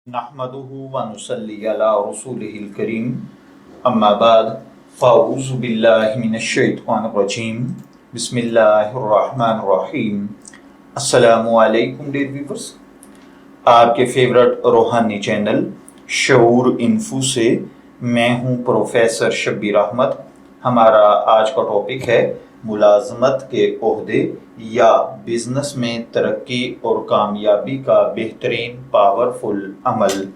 नहमदुहु व नुसल्ली अला रसूलिहिल करीम अम्मा बाद फ़अऊज़ु बिल्लाहि मिनश शैतानिर रजीम बिस्मिल्लाहिर रहमानिर रहीम। अस्सलामु अलैकुम डियर व्यूअर्स, आपके फेवरेट रूहानी चैनल शऊर इन्फो से मैं हूं प्रोफेसर शब्बीर अहमद। हमारा आज का टॉपिक है मुलाजमत के ओहदे या बिजनेस में तरक्की और कामयाबी का बेहतरीन पावरफुल अमल।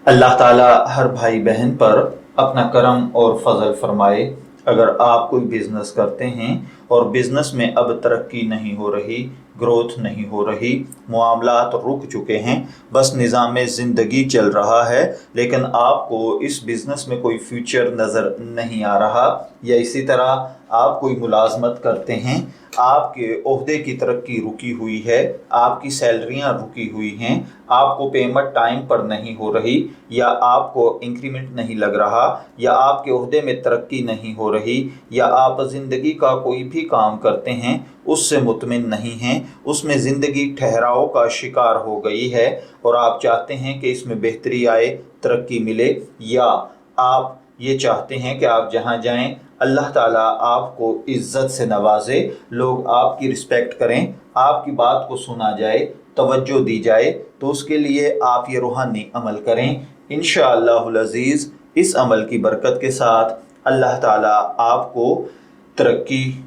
अल्लाह ताला हर भाई बहन पर अपना करम और फजल फरमाए। अगर आप कोई बिजनेस करते हैं और बिजनेस में अब तरक्की नहीं हो रही, ग्रोथ नहीं हो रही, मामलात रुक चुके हैं, बस निज़ाम ज़िंदगी चल रहा है, लेकिन आपको इस बिज़नेस में कोई फ्यूचर नज़र नहीं आ रहा, या इसी तरह आप कोई मुलाजमत करते हैं, आपके ओहदे की तरक्की रुकी हुई है, आपकी सैलरियां रुकी हुई हैं, आपको पेमेंट टाइम पर नहीं हो रही, या आपको इंक्रीमेंट नहीं लग रहा, या आपके ओहदे में तरक्की नहीं हो रही, या आप ज़िंदगी का कोई भी काम करते हैं उससे मुतमिन नहीं हैं, उसमें ज़िंदगी ठहराव का शिकार हो गई है और आप चाहते हैं कि इसमें बेहतरी आए, तरक्की मिले, या आप ये चाहते हैं कि आप जहाँ जाएं अल्लाह ताला आपको इज़्ज़त से नवाजे, लोग आपकी रिस्पेक्ट करें, आपकी बात को सुना जाए, तवज्जो दी जाए, तो उसके लिए आप ये रूहानी अमल करें। इंशाअल्लाहुल अज़ीज़ इस अमल की बरकत के साथ अल्लाह ताला आपको तरक्की,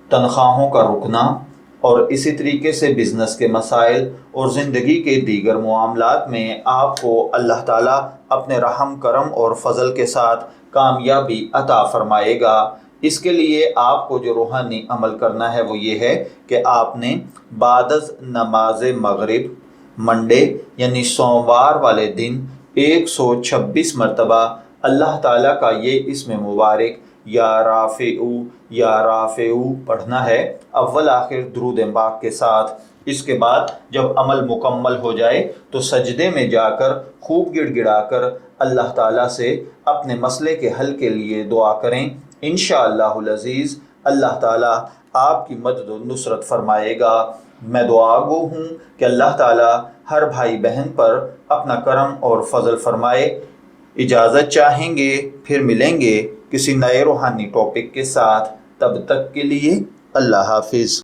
तनख्वाहों का रुकना और इसी तरीके से बिज़नेस के मसाइल और ज़िंदगी के दीगर मामलात में आपको अल्लाह ताला अपने रहम करम और फजल के साथ कामयाबी अता फरमाएगा। इसके लिए आपको जो रूहानी अमल करना है वो ये है कि आपने बादज़ नमाज मगरिब मंडे यानी सोमवार वाले दिन 126 मरतबा अल्लाह ताला का ये इस्म मुबारक या राफ़ेऊ पढ़ना है, अव्वल आखिर दुरूद पाक के साथ। इसके बाद जब अमल मुकम्मल हो जाए तो सजदे में जाकर खूब गिड़गिड़ाकर अल्लाह ताला से अपने मसले के हल के लिए दुआ करें। इंशाअल्लाहुल अज़ीज़ अल्लाह ताला आपकी मदद और नुसरत फरमाएगा। मैं दुआ गो हूँ कि अल्लाह ताला हर भाई बहन पर अपना करम और फजल फरमाए। इजाज़त चाहेंगे, फिर मिलेंगे किसी नए रूहानी टॉपिक के साथ। तब तक के लिए अल्लाह हाफिज़।